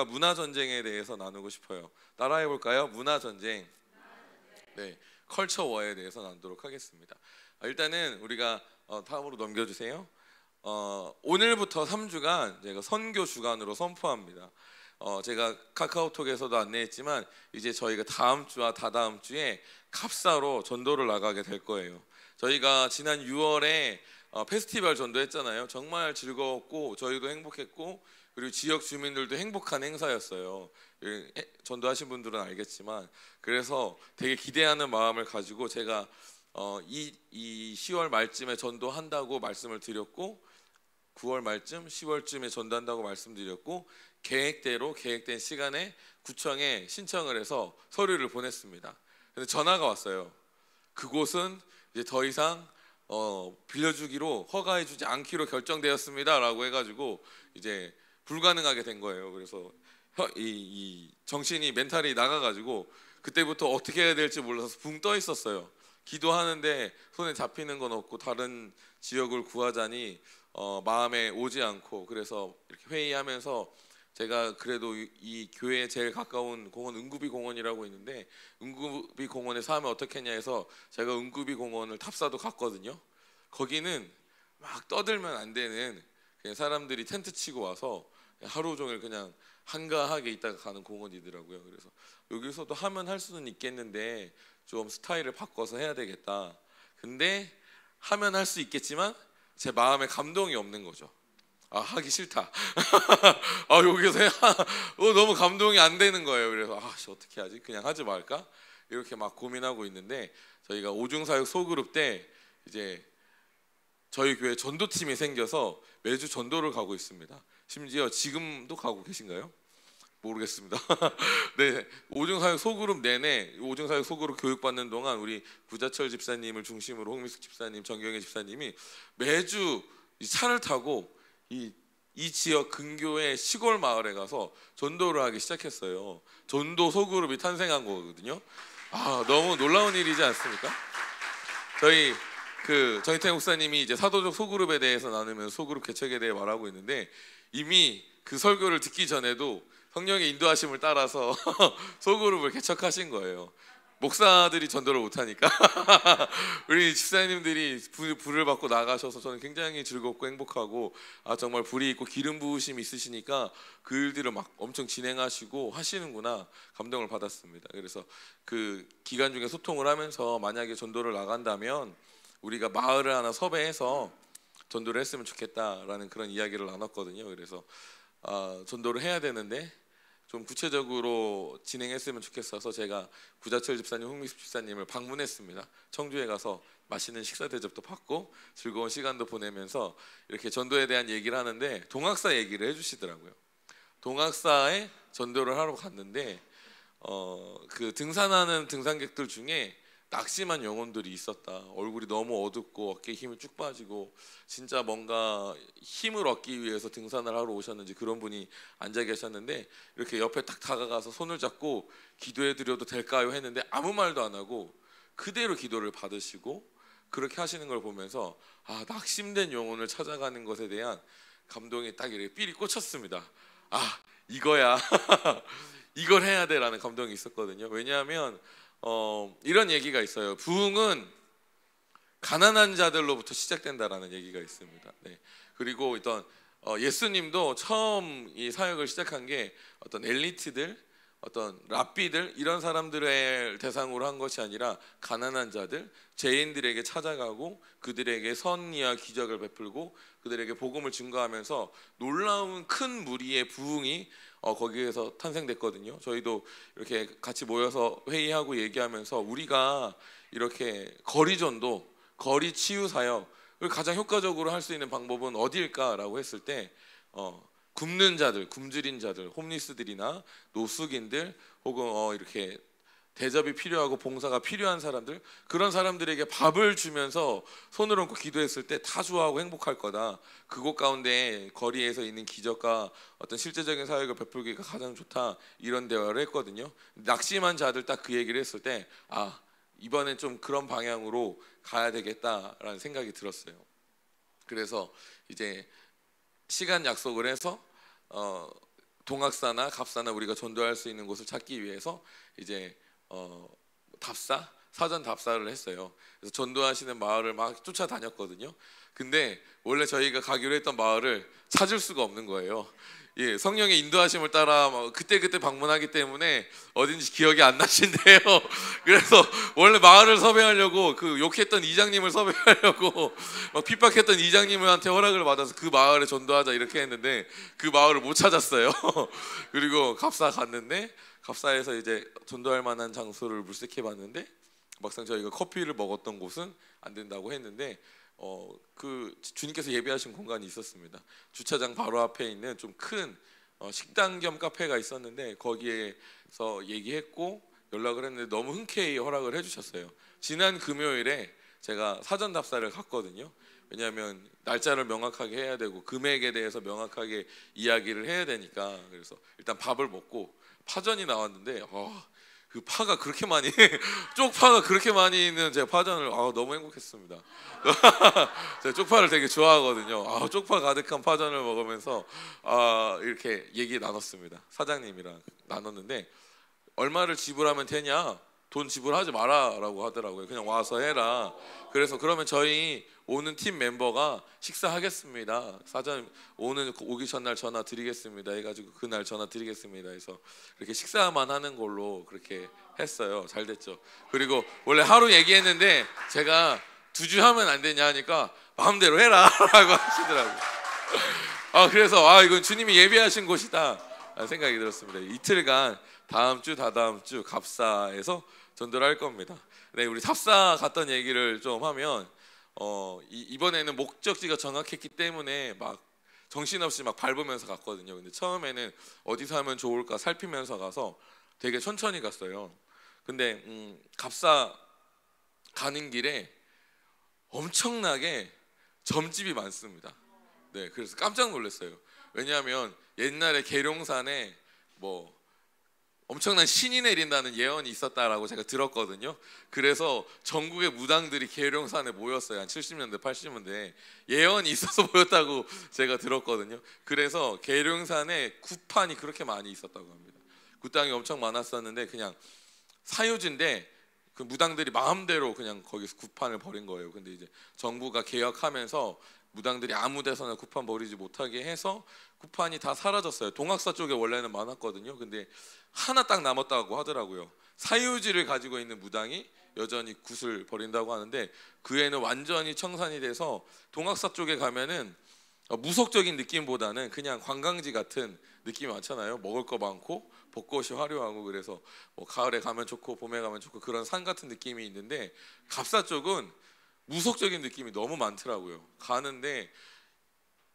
문화 전쟁에 대해서 나누고 싶어요. 따라해 볼까요? 문화 전쟁. 네, 컬처 워에 대해서 나누도록 하겠습니다. 일단은 우리가 다음으로 넘겨주세요. 오늘부터 3주간 제가 선교 주간으로 선포합니다. 제가 카카오톡에서도 안내했지만 이제 저희가 다음 주와 다다음 주에 갑사로 전도를 나가게 될 거예요. 저희가 지난 6월에 페스티벌 전도했잖아요. 정말 즐거웠고 저희도 행복했고 그리고 지역 주민들도 행복한 행사였어요. 전도하신 분들은 알겠지만, 그래서 되게 기대하는 마음을 가지고 제가 이 10월 말쯤에 전도한다고 말씀을 드렸고 9월 말쯤 10월쯤에 전도한다고 말씀드렸고 계획대로 계획된 시간에 구청에 신청을 해서 서류를 보냈습니다. 근데 전화가 왔어요. 그곳은 이제 더 이상 빌려주기로 허가해주지 않기로 결정되었습니다 라고 해가지고 이제 불가능하게 된 거예요. 그래서 이 정신이 멘탈이 나가가지고 그때부터 어떻게 해야 될지 몰라서 붕 떠 있었어요. 기도하는데 손에 잡히는 건 없고 다른 지역을 구하자니 마음에 오지 않고, 그래서 이렇게 회의하면서 제가 그래도 이 교회에 제일 가까운 공원 은구비 공원이라고 있는데 은구비 공원에서 하면 어떻겠냐 해서 제가 은구비 공원을 탑사도 갔거든요. 거기는 막 떠들면 안 되는, 그냥 사람들이 텐트 치고 와서 하루 종일 그냥 한가하게 있다가 가는 공원이더라고요. 그래서 여기서도 하면 할 수는 있겠는데 좀 스타일을 바꿔서 해야 되겠다. 근데 하면 할 수 있겠지만 제 마음에 감동이 없는 거죠. 하기 싫다. 여기서 너무 감동이 안 되는 거예요. 그래서 어떻게 하지? 그냥 하지 말까? 이렇게 막 고민하고 있는데, 저희가 오중사역 소그룹 때 이제 저희 교회 전도팀이 생겨서 매주 전도를 가고 있습니다. 심지어 지금도 가고 계신가요? 모르겠습니다. 네, 오중사역 소그룹 내내 오중사역 소그룹 교육받는 동안 우리 구자철 집사님을 중심으로 홍미숙 집사님, 정경혜 집사님이 매주 차를 타고 이 지역 근교의 시골 마을에 가서 전도를 하기 시작했어요. 전도 소그룹이 탄생한 거거든요. 너무 놀라운 일이지 않습니까? 저희 정희태 목사님이 이제 사도적 소그룹에 대해서 나누면서 소그룹 개척에 대해 말하고 있는데, 이미 그 설교를 듣기 전에도 성령의 인도하심을 따라서 소그룹을 개척하신 거예요. 목사들이 전도를 못하니까 우리 집사님들이 불을 받고 나가셔서 저는 굉장히 즐겁고 행복하고, 정말 불이 있고 기름 부으심이 있으시니까 그 일들을 막 엄청 진행하시고 하시는구나 감동을 받았습니다. 그래서 그 기간 중에 소통을 하면서 만약에 전도를 나간다면 우리가 마을을 하나 섭외해서 전도를 했으면 좋겠다라는 그런 이야기를 나눴거든요. 그래서 전도를 해야 되는데 좀 구체적으로 진행했으면 좋겠어서 제가 구자철 집사님, 홍미숙 집사님을 방문했습니다. 청주에 가서 맛있는 식사 대접도 받고 즐거운 시간도 보내면서 이렇게 전도에 대한 얘기를 하는데 동학사 얘기를 해주시더라고요. 동학사에 전도를 하러 갔는데 그 등산하는 등산객들 중에 낙심한 영혼들이 있었다. 얼굴이 너무 어둡고 어깨에 힘이 쭉 빠지고 진짜 뭔가 힘을 얻기 위해서 등산을 하러 오셨는지 그런 분이 앉아 계셨는데, 이렇게 옆에 딱 다가가서 손을 잡고 기도해 드려도 될까요? 했는데 아무 말도 안 하고 그대로 기도를 받으시고 그렇게 하시는 걸 보면서 낙심된 영혼을 찾아가는 것에 대한 감동이 딱 이렇게 삘이 꽂혔습니다. 이거야. 이걸 해야 돼라는 감동이 있었거든요. 왜냐하면 이런 얘기가 있어요. 부흥은 가난한 자들로부터 시작된다라는 얘기가 있습니다. 네. 그리고 어떤 예수님도 처음 이 사역을 시작한 게 어떤 엘리트들, 어떤 랍비들 이런 사람들을 대상으로 한 것이 아니라 가난한 자들, 죄인들에게 찾아가고 그들에게 선의와 기적을 베풀고 그들에게 복음을 증거하면서 놀라운 큰 무리의 부흥이 거기에서 탄생됐거든요. 저희도 이렇게 같이 모여서 회의하고 얘기하면서 우리가 이렇게 거리전도, 거리 치유 사역을 가장 효과적으로 할 수 있는 방법은 어디일까라고 했을 때 굶는 자들, 굶주린 자들, 홈리스들이나 노숙인들 혹은 이렇게 대접이 필요하고 봉사가 필요한 사람들, 그런 사람들에게 밥을 주면서 손을 얹고 기도했을 때 다 좋아하고 행복할 거다. 그곳 가운데 거리에서 있는 기적과 어떤 실제적인 사역을 베풀기가 가장 좋다. 이런 대화를 했거든요. 낙심한 자들 딱 그 얘기를 했을 때 이번엔 좀 그런 방향으로 가야 되겠다라는 생각이 들었어요. 그래서 이제 시간 약속을 해서 동학사나 갑사나 우리가 전도할 수 있는 곳을 찾기 위해서 이제 답사, 사전 답사를 했어요. 그래서 전도하시는 마을을 막 쫓아다녔거든요. 근데 원래 저희가 가기로 했던 마을을 찾을 수가 없는 거예요. 예, 성령의 인도하심을 따라 그때그때 방문하기 때문에 어딘지 기억이 안 나신대요. 그래서 원래 마을을 섭외하려고 그 욕했던 이장님을 섭외하려고 막 핍박했던 이장님한테 허락을 받아서 그 마을에 전도하자 이렇게 했는데 그 마을을 못 찾았어요. 그리고 갑사 갔는데 갑사에서 이제 전도할 만한 장소를 물색해 봤는데 막상 저희가 커피를 먹었던 곳은 안 된다고 했는데 그 주님께서 예배하신 공간이 있었습니다. 주차장 바로 앞에 있는 좀 큰 식당 겸 카페가 있었는데 거기에서 얘기했고 연락을 했는데 너무 흔쾌히 허락을 해주셨어요. 지난 금요일에 제가 사전 답사를 갔거든요. 왜냐하면 날짜를 명확하게 해야 되고 금액에 대해서 명확하게 이야기를 해야 되니까. 그래서 일단 밥을 먹고 파전이 나왔는데 그 파가 그렇게 많이 쪽파가 그렇게 많이 있는 제 파전을 너무 행복했습니다. 제가 쪽파를 되게 좋아하거든요. 쪽파 가득한 파전을 먹으면서 이렇게 얘기 나눴습니다. 사장님이랑 나눴는데 얼마를 지불하면 되냐? 돈 지불하지 마라라고 하더라고요. 그냥 와서 해라. 그래서 그러면 저희 오는 팀 멤버가 식사하겠습니다. 사전 오기 전날 전화 드리겠습니다. 해가지고 그날 전화 드리겠습니다. 해서 이렇게 식사만 하는 걸로 그렇게 했어요. 잘 됐죠. 그리고 원래 하루 얘기했는데 제가 2주 하면 안 되냐 하니까 마음대로 해라라고 하시더라고요. 그래서 이건 주님이 예비하신 곳이다 생각이 들었습니다. 이틀간 다음 주 다다음 주 갑사에서 전도를 할 겁니다. 네, 우리 답사 갔던 얘기를 좀 하면 이번에는 목적지가 정확했기 때문에 막 정신없이 막 밟으면서 갔거든요. 근데 처음에는 어디서 하면 좋을까 살피면서 가서 되게 천천히 갔어요. 근데 갑사 가는 길에 엄청나게 점집이 많습니다. 네, 그래서 깜짝 놀랐어요. 왜냐하면 옛날에 계룡산에 엄청난 신이 내린다는 예언이 있었다라고 제가 들었거든요. 그래서 전국의 무당들이 계룡산에 모였어요. 한 70년대, 80년대 예언이 있어서 모였다고 제가 들었거든요. 그래서 계룡산에 굿판이 그렇게 많이 있었다고 합니다. 굿당이 엄청 많았었는데 그냥 사유지인데 그 무당들이 마음대로 그냥 거기서 굿판을 버린 거예요. 근데 이제 정부가 개혁하면서 무당들이 아무 데서나 굿판 버리지 못하게 해서 굿판이 다 사라졌어요. 동학사 쪽에 원래는 많았거든요. 근데 하나 딱 남았다고 하더라고요. 사유지를 가지고 있는 무당이 여전히 굿을 버린다고 하는데 그 애는 완전히 청산이 돼서 동학사 쪽에 가면은 무속적인 느낌보다는 그냥 관광지 같은 느낌이 많잖아요. 먹을 거 많고 벚꽃이 화려하고 그래서 가을에 가면 좋고 봄에 가면 좋고 그런 산 같은 느낌이 있는데 갑사 쪽은 무속적인 느낌이 너무 많더라고요. 가는데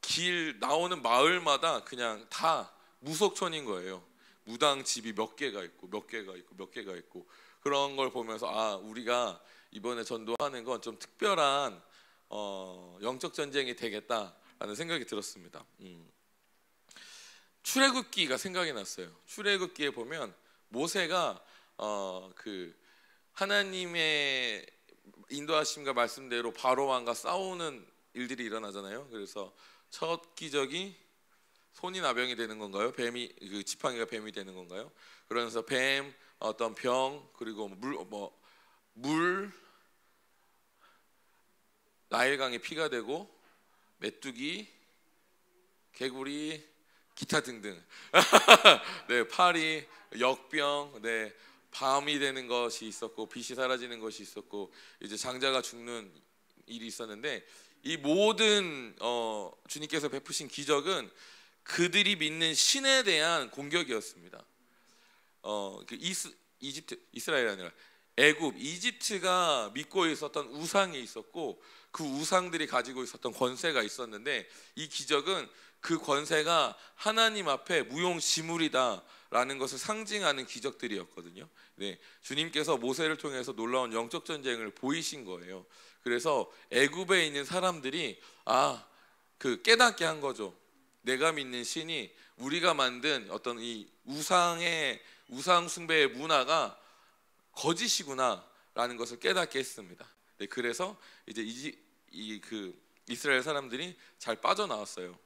길 나오는 마을마다 그냥 다 무속촌인 거예요. 무당 집이 몇 개가 있고 몇 개가 있고 몇 개가 있고 그런 걸 보면서 우리가 이번에 전도하는 건 좀 특별한 영적 전쟁이 되겠다라는 생각이 들었습니다. 출애굽기가 생각이 났어요. 출애굽기에 보면 모세가 그 하나님의 인도하심과 말씀대로 바로 왕과 싸우는 일들이 일어나잖아요. 그래서 첫 기적이 손이 나병이 되는 건가요? 뱀이 그 지팡이가 뱀이 되는 건가요? 그러면서 뱀, 어떤 병, 그리고 물 나일강에 피가 되고 메뚜기, 개구리, 기타 등등. 네, 파리, 역병, 네, 밤이 되는 것이 있었고 빛이 사라지는 것이 있었고 이제 장자가 죽는 일이 있었는데 이 모든 주님께서 베푸신 기적은 그들이 믿는 신에 대한 공격이었습니다. 이스라엘이 아니라 애굽, 이집트가 믿고 있었던 우상이 있었고 그 우상들이 가지고 있었던 권세가 있었는데 이 기적은 그 권세가 하나님 앞에 무용지물이다라는 것을 상징하는 기적들이었거든요. 네, 주님께서 모세를 통해서 놀라운 영적 전쟁을 보이신 거예요. 그래서 애굽에 있는 사람들이 깨닫게 한 거죠. 내가 믿는 신이 우리가 만든 어떤 이 우상 숭배의 문화가 거짓이구나라는 것을 깨닫게 했습니다. 네, 그래서 이제 이스라엘 사람들이 잘 빠져나왔어요.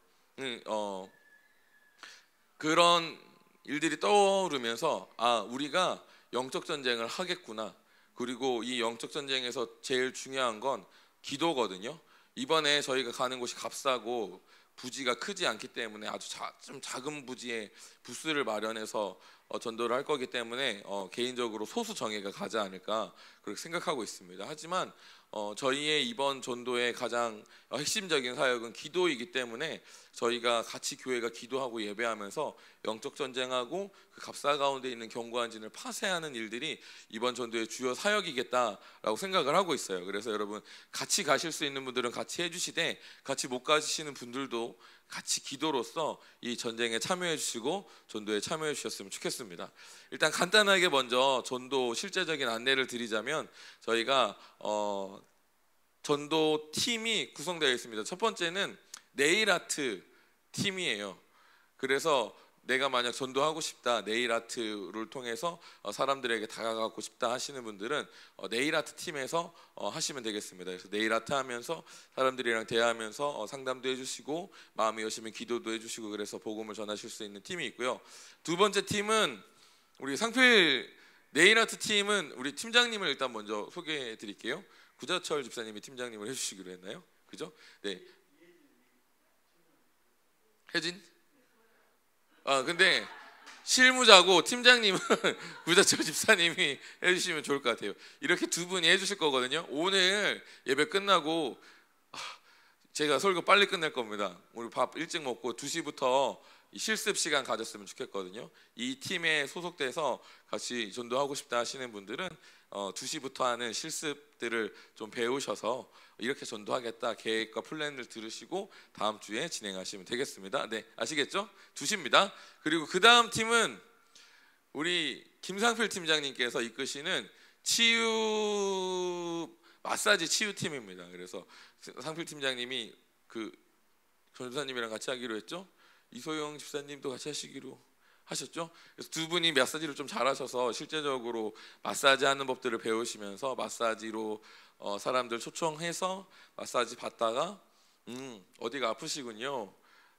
그런 일들이 떠오르면서 우리가 영적 전쟁을 하겠구나. 그리고 이 영적 전쟁에서 제일 중요한 건 기도거든요. 이번에 저희가 가는 곳이 값싸고 부지가 크지 않기 때문에 아주 좀 작은 부지에 부스를 마련해서 전도를 할 거기 때문에 개인적으로 소수 정예가 가지 않을까 그렇게 생각하고 있습니다. 하지만 저희의 이번 전도의 가장 핵심적인 사역은 기도이기 때문에 저희가 같이 교회가 기도하고 예배하면서 영적 전쟁하고 그 갑사 가운데 있는 견고한 진을 파쇄하는 일들이 이번 전도의 주요 사역이겠다라고 생각을 하고 있어요. 그래서 여러분 같이 가실 수 있는 분들은 같이 해주시되 같이 못 가시는 분들도 같이 기도로서 이 전쟁에 참여해 주시고 전도에 참여해 주셨으면 좋겠습니다. 일단 간단하게 먼저 전도 실제적인 안내를 드리자면 저희가 전도 팀이 구성되어 있습니다. 첫 번째는 네일 아트 팀이에요. 그래서 내가 만약 전도하고 싶다, 네일 아트를 통해서 사람들에게 다가가고 싶다 하시는 분들은 네일 아트 팀에서 하시면 되겠습니다. 그래서 네일 아트 하면서 사람들이랑 대화하면서 상담도 해주시고 마음이 여시면 기도도 해주시고 그래서 복음을 전하실 수 있는 팀이 있고요. 두 번째 팀은 우리 상필 네일 아트 팀은 우리 팀장님을 일단 먼저 소개해 드릴게요. 구자철 집사님이 팀장님을 해주시기로 했나요? 그죠? 네. 혜진? 근데 실무자고 팀장님은 구자철 집사님이 해주시면 좋을 것 같아요. 이렇게 두 분이 해주실 거거든요. 오늘 예배 끝나고 제가 설교 빨리 끝낼 겁니다. 우리 밥 일찍 먹고 2시부터 실습 시간 가졌으면 좋겠거든요. 이 팀에 소속돼서 같이 전도하고 싶다 하시는 분들은 2시부터 하는 실습들을 좀 배우셔서 이렇게 전도하겠다 계획과 플랜을 들으시고 다음 주에 진행하시면 되겠습니다. 네, 아시겠죠? 2시입니다. 그리고 그 다음 팀은 우리 김상필 팀장님께서 이끄시는 치유 마사지 치유팀입니다. 그래서 상필 팀장님이 그 전도사님이랑 같이 하기로 했죠. 이소영 집사님도 같이 하시기로 하셨죠. 그래서 두 분이 마사지를 좀 잘하셔서 실제적으로 마사지 하는 법들을 배우시면서 마사지로 사람들 초청해서 마사지 받다가 어디가 아프시군요,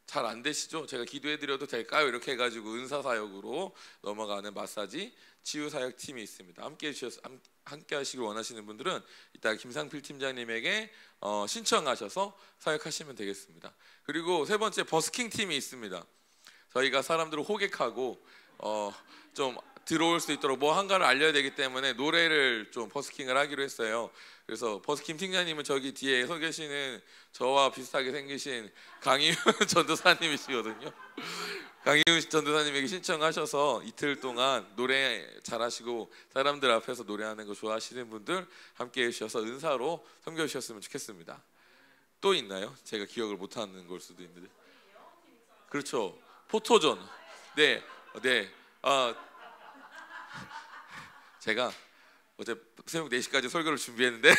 잘 안 되시죠? 제가 기도해드려도 될까요? 이렇게 해가지고 은사사역으로 넘어가는 마사지 치유사역팀이 있습니다. 함께 하시길 원하시는 분들은 이따 김상필 팀장님에게 신청하셔서 사역하시면 되겠습니다. 그리고 세 번째 버스킹 팀이 있습니다. 저희가 사람들을 호객하고 좀 들어올 수 있도록 뭐 한가를 알려야 되기 때문에 노래를 좀 버스킹을 하기로 했어요. 그래서 버스킹 팀장님은 저기 뒤에 서 계시는 저와 비슷하게 생기신 강희훈 전도사님이시거든요. 강희훈 전도사님에게 신청하셔서 이틀 동안 노래 잘하시고 사람들 앞에서 노래하는 거 좋아하시는 분들 함께 해주셔서 은사로 섬겨주셨으면 좋겠습니다. 또 있나요? 제가 기억을 못하는 걸 수도 있는데. 그렇죠. 포토존. 네. 제가 어제 새벽 4시까지 설교를 준비했는데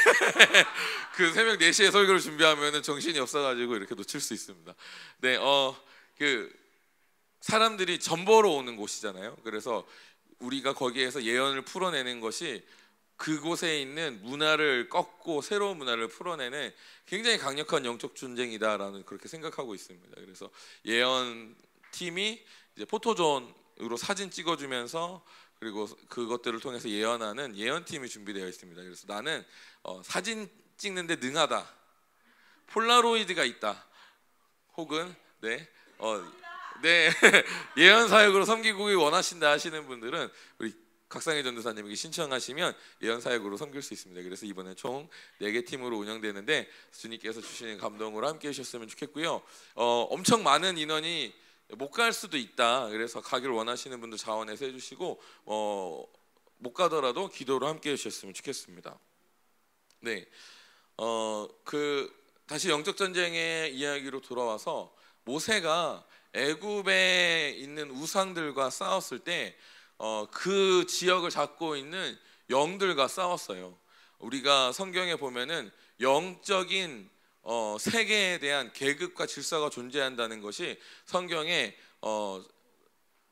그 새벽 4시에 설교를 준비하면 정신이 없어가지고 이렇게 놓칠 수 있습니다. 네, 그 사람들이 전보러 오는 곳이잖아요. 그래서 우리가 거기에서 예언을 풀어내는 것이 그곳에 있는 문화를 꺾고 새로운 문화를 풀어내는 굉장히 강력한 영적 전쟁이다라는 그렇게 생각하고 있습니다. 그래서 예언 팀이 이제 포토존으로 사진 찍어주면서 그리고 그것들을 통해서 예언하는 예언팀이 준비되어 있습니다. 그래서 나는 사진 찍는데 능하다, 폴라로이드가 있다, 혹은 네 예언 사역으로 섬기고 원하신다 하시는 분들은 우리 각상희 전도사님에게 신청하시면 예언 사역으로 섬길 수 있습니다. 그래서 이번에 총 4개 팀으로 운영되는데 주님께서 주시는 감동으로 함께 하셨으면 좋겠고요. 엄청 많은 인원이 못 갈 수도 있다. 그래서 가기를 원하시는 분들 자원해서 해주시고 못 가더라도 기도로 함께 해주셨으면 좋겠습니다. 네, 다시 영적 전쟁의 이야기로 돌아와서 모세가 애굽에 있는 우상들과 싸웠을 때 그 지역을 잡고 있는 영들과 싸웠어요. 우리가 성경에 보면은 영적인 세계에 대한 계급과 질서가 존재한다는 것이 성경에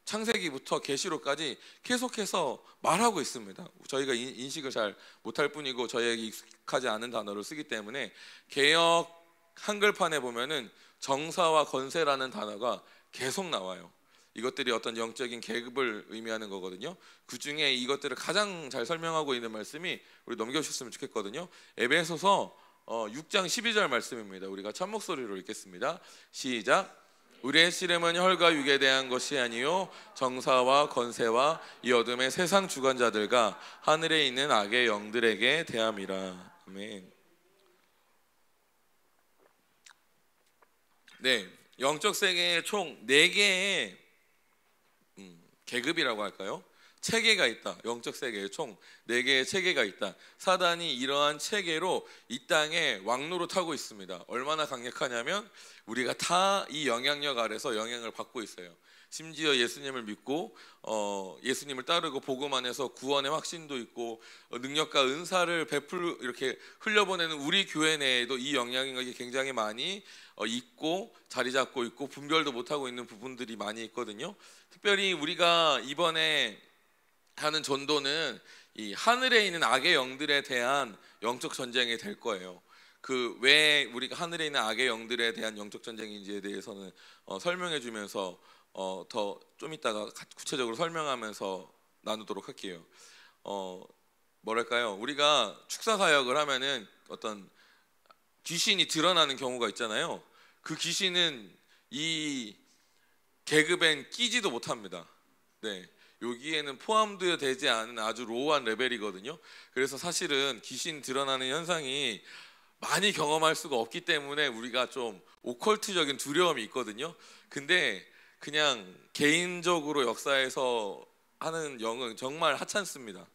창세기부터 계시록까지 계속해서 말하고 있습니다. 저희가 인식을 잘 못할 뿐이고 저희에게 익숙하지 않은 단어를 쓰기 때문에 개역 한글판에 보면은 정사와 건세라는 단어가 계속 나와요. 이것들이 어떤 영적인 계급을 의미하는 거거든요. 그 중에 이것들을 가장 잘 설명하고 있는 말씀이 우리 넘겨주셨으면 좋겠거든요. 에베소서 6장 12절 말씀입니다. 우리가 첫 목소리로 읽겠습니다. 시작. 우리의 씨름은 혈과 육에 대한 것이 아니요 정사와 건세와 이 어둠의 세상 주관자들과 하늘에 있는 악의 영들에게 대함이라. 아멘. 네, 영적 세계에 총 4개의 계급이라고 할까요? 체계가 있다. 영적 세계에 총 4개의 체계가 있다. 사단이 이러한 체계로 이 땅에 왕노릇하고 있습니다. 얼마나 강력하냐면 우리가 다 이 영향력 아래서 영향을 받고 있어요. 심지어 예수님을 믿고 예수님을 따르고 복음 안에서 구원의 확신도 있고 능력과 은사를 이렇게 흘려보내는 우리 교회 내에도 이 영향력이 굉장히 많이 있고 자리 잡고 있고 분별도 못하고 있는 부분들이 많이 있거든요. 특별히 우리가 이번에 하는 전도는 이 하늘에 있는 악의 영들에 대한 영적 전쟁이 될 거예요. 그 왜 우리가 하늘에 있는 악의 영들에 대한 영적 전쟁인지에 대해서는 설명해 주면서 더 좀 이따가 구체적으로 설명하면서 나누도록 할게요. 뭐랄까요? 우리가 축사 사역을 하면은 어떤 귀신이 드러나는 경우가 있잖아요. 그 귀신은 이 계급엔 끼지도 못합니다. 네. 여기에는 포함되어 되지 않은 아주 로우한 레벨이거든요. 그래서 사실은 귀신 드러나는 현상이 많이 경험할 수가 없기 때문에 우리가 좀 오컬트적인 두려움이 있거든요. 근데 그냥 개인적으로 역사에서 하는 영은 정말 하찮습니다.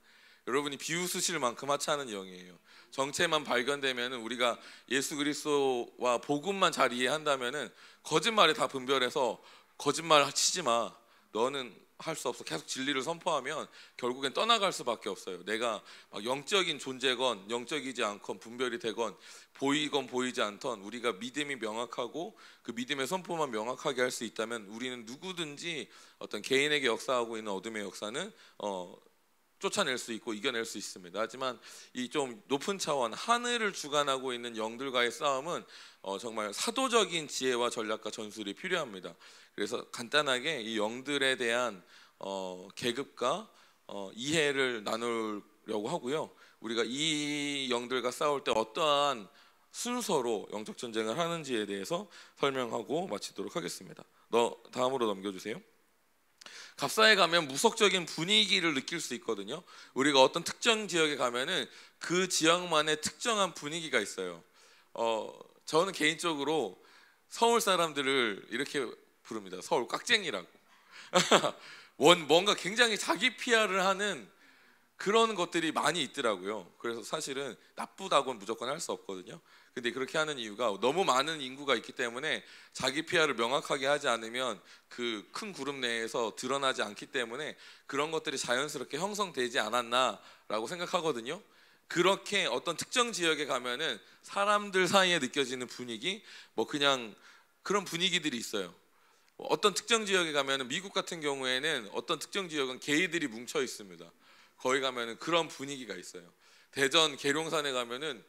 여러분이 비웃으실 만큼 하찮은 영이에요. 정체만 발견되면 우리가 예수 그리스도와 복음만 잘 이해한다면 거짓말에 다 분별해서 거짓말 치지 마, 너는 할 수 없어, 계속 진리를 선포하면 결국엔 떠나갈 수밖에 없어요. 내가 막 영적인 존재건 영적이지 않건 분별이 되건 보이건 보이지 않던 우리가 믿음이 명확하고 그 믿음의 선포만 명확하게 할 수 있다면 우리는 누구든지 어떤 개인에게 역사하고 있는 어둠의 역사는 쫓아낼 수 있고 이겨낼 수 있습니다. 하지만 이 좀 높은 차원 하늘을 주관하고 있는 영들과의 싸움은 정말 사도적인 지혜와 전략과 전술이 필요합니다. 그래서 간단하게 이 영들에 대한 계급과 이해를 나누려고 하고요. 우리가 이 영들과 싸울 때 어떠한 순서로 영적 전쟁을 하는지에 대해서 설명하고 마치도록 하겠습니다. 다음으로 넘겨주세요. 갑사에 가면 무속적인 분위기를 느낄 수 있거든요. 우리가 어떤 특정 지역에 가면은 그 지역만의 특정한 분위기가 있어요. 저는 개인적으로 서울 사람들을 이렇게 부릅니다. 서울 깍쟁이라고. 뭔가 굉장히 자기 PR을 하는 그런 것들이 많이 있더라고요. 그래서 사실은 나쁘다고는 무조건 할 수 없거든요. 근데 그렇게 하는 이유가 너무 많은 인구가 있기 때문에 자기 PR을 명확하게 하지 않으면 그 큰 그룹 내에서 드러나지 않기 때문에 그런 것들이 자연스럽게 형성되지 않았나라고 생각하거든요. 그렇게 어떤 특정 지역에 가면은 사람들 사이에 느껴지는 분위기, 뭐 그냥 그런 분위기들이 있어요. 어떤 특정 지역에 가면은 미국 같은 경우에는 어떤 특정 지역은 게이들이 뭉쳐 있습니다. 거기 가면은 그런 분위기가 있어요. 대전 계룡산에 가면은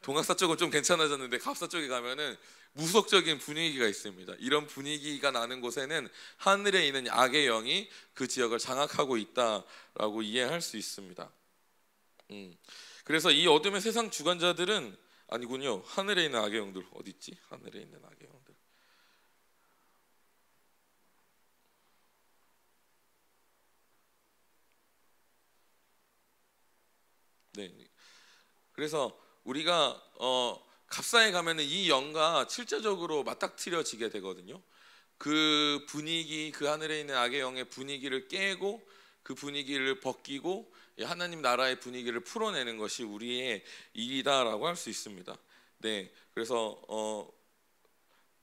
동학사 쪽은 좀 괜찮아졌는데 갑사 쪽에 가면은 무속적인 분위기가 있습니다. 이런 분위기가 나는 곳에는 하늘에 있는 악의 영이 그 지역을 장악하고 있다라고 이해할 수 있습니다. 그래서 이 어둠의 세상 주관자들은 아니군요. 하늘에 있는 악의 영들 어디 있지? 하늘에 있는 악의 영들. 네. 그래서 우리가 갑사에 가면은 이 영과 실제적으로 맞닥뜨려지게 되거든요. 그 분위기, 그 하늘에 있는 악의 영의 분위기를 깨고 그 분위기를 벗기고 하나님 나라의 분위기를 풀어내는 것이 우리의 일이다라고 할 수 있습니다. 네, 그래서